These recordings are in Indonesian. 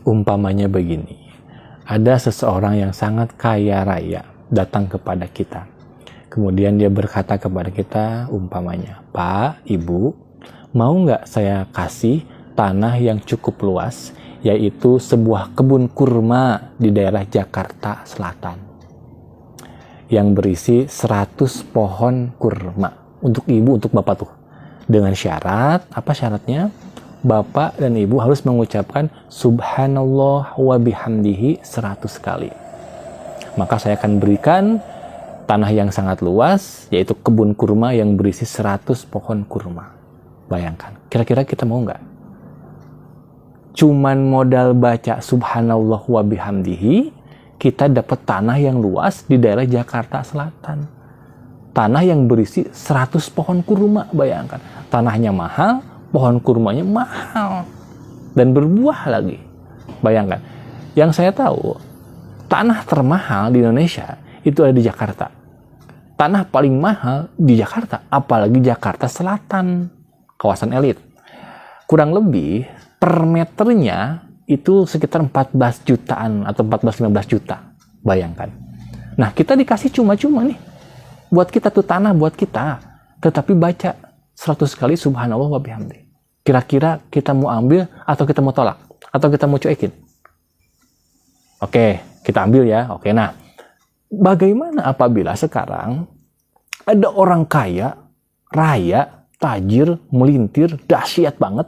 Umpamanya begini, ada seseorang yang sangat kaya raya datang kepada kita. Kemudian dia berkata kepada kita, umpamanya, Pak, Ibu, mau nggak saya kasih tanah yang cukup luas, yaitu sebuah kebun kurma di daerah Jakarta Selatan, yang berisi 100 pohon kurma. Untuk ibu, untuk bapak tuh. Dengan syarat, apa syaratnya? Bapak dan ibu harus mengucapkan subhanallah wa bihamdihi 100 kali. Maka saya akan berikan tanah yang sangat luas, yaitu kebun kurma yang berisi 100 pohon kurma. Bayangkan, kira-kira kita mau nggak? Cuman modal baca subhanallah wa bihamdihi, kita dapat tanah yang luas di daerah Jakarta Selatan. Tanah yang berisi 100 pohon kurma, bayangkan. Tanahnya mahal, pohon kurmanya mahal. Dan berbuah lagi. Bayangkan. Yang saya tahu, tanah termahal di Indonesia itu ada di Jakarta. Tanah paling mahal di Jakarta, apalagi Jakarta Selatan, kawasan elit. Kurang lebih, per meternya itu sekitar 14 jutaan atau 14-15 juta. Bayangkan. Nah, kita dikasih cuma-cuma nih. Buat kita tuh tanah, buat kita. Tetapi baca 100 kali subhanallah wa bihamdi. Kira-kira kita mau ambil atau kita mau tolak? Atau kita mau cuekin? Oke, kita ambil ya. Oke, nah. Bagaimana apabila sekarang ada orang kaya, raya, tajir, melintir, dahsyat banget,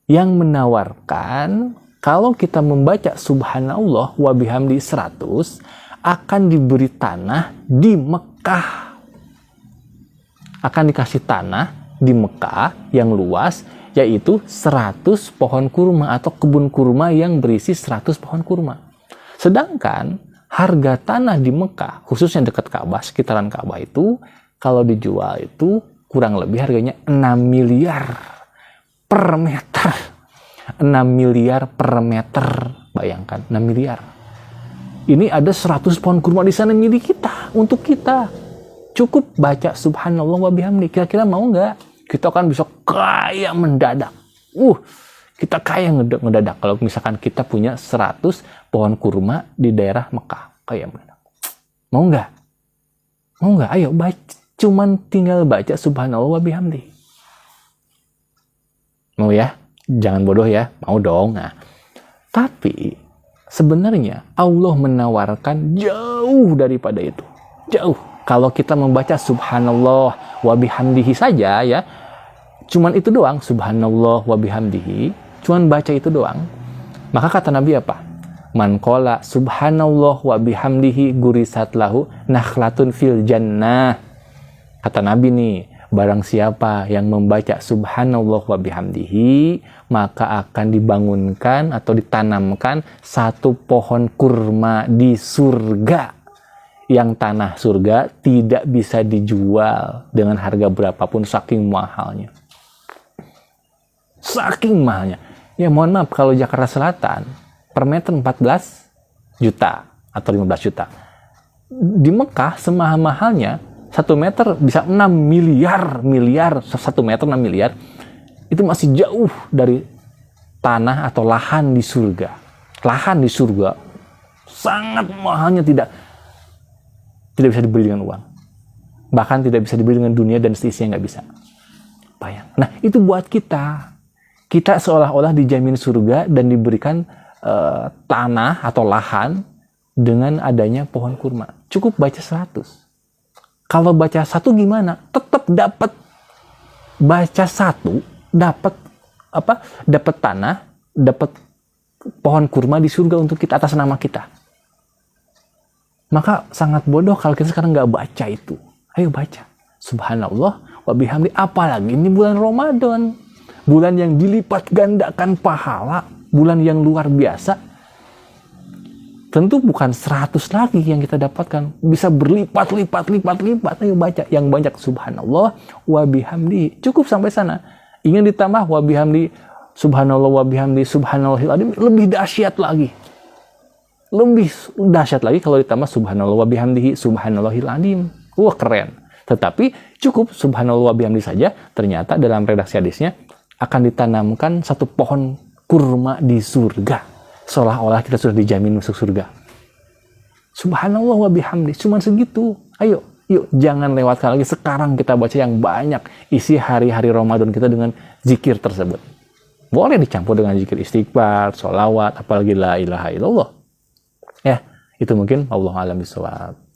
yang menawarkan kalau kita membaca subhanallah wa bihamdi 100, akan diberi tanah di Mekah. Akan dikasih tanah di Mekah yang luas, yaitu 100 pohon kurma atau kebun kurma yang berisi 100 pohon kurma. Sedangkan harga tanah di Mekah, khususnya dekat Ka'bah, sekitaran Ka'bah itu, kalau dijual itu kurang lebih harganya 6 miliar per meter. 6 miliar per meter. Bayangkan, 6 miliar. Ini ada 100 pohon kurma di sana milik kita, untuk kita. Cukup baca subhanallah wa bihamdi. Kira-kira mau nggak? Kita kan bisa kaya mendadak. Kita kaya mendadak kalau misalkan kita punya 100 pohon kurma di daerah Mekah. Kaya mendadak. Mau nggak? Mau nggak? Ayo baca. Cuman tinggal baca subhanallah wa bihamdi. Mau ya? Jangan bodoh ya. Mau dong. Nah, tapi sebenarnya Allah menawarkan jauh daripada itu. Jauh. Kalau kita membaca subhanallah wa bihamdihi saja ya, cuman itu doang, subhanallah wa bihamdihi, cuman baca itu doang. Maka kata Nabi apa? Man qala subhanallah wa bihamdihi gurisat lahu nakhlatun fil jannah. Kata Nabi nih, barang siapa yang membaca subhanallah wa bihamdihi, maka akan dibangunkan atau ditanamkan satu pohon kurma di surga. Yang tanah surga tidak bisa dijual dengan harga berapapun, saking mahalnya. Saking mahalnya. Ya mohon maaf, kalau Jakarta Selatan per meter 14 juta atau 15 juta. Di Mekah semahal-mahalnya 1 meter bisa 6 miliar. 1 meter 6 miliar. Itu masih jauh dari tanah atau lahan di surga. Lahan di surga sangat mahalnya, tidak bisa dibeli dengan uang. Bahkan tidak bisa dibeli dengan dunia dan seisinya, nggak bisa. Bayang. Nah, itu buat kita. Kita seolah-olah dijamin surga dan diberikan tanah atau lahan dengan adanya pohon kurma. Cukup baca 100. Kalau baca 1 gimana? Tetap dapat. Baca 1, dapat apa? Dapat tanah, dapat pohon kurma di surga untuk kita atas nama kita. Maka sangat bodoh kalau kita sekarang nggak baca itu. Ayo baca. Subhanallah wa bihamdi. Apalagi ini bulan Ramadan. Bulan yang dilipat gandakan pahala. Bulan yang luar biasa. Tentu bukan 100 lagi yang kita dapatkan. Bisa berlipat-lipat. Ayo baca. Yang banyak subhanallah wa bihamdi. Cukup sampai sana. Ingin ditambah wa bihamdi. Subhanallah wa bihamdi. Subhanallahil adzim. Lebih dahsyat lagi. Lebih dahsyat lagi kalau ditambah subhanallah wa bihamdihi subhanallahil adzim. Wah, keren. Tetapi cukup subhanallah wa bihamdi saja, ternyata dalam redaksi hadisnya akan ditanamkan satu pohon kurma di surga. seolah-olah kita sudah dijamin masuk surga. Subhanallah wa bihamdi, cuman segitu. Ayo, yuk jangan lewatkan lagi. Sekarang kita baca yang banyak, isi hari-hari Ramadan kita dengan zikir tersebut. Boleh dicampur dengan zikir istighfar, sholawat, apalagi la ilaha illallah. Ya, itu mungkin Allah a'lam bishawab.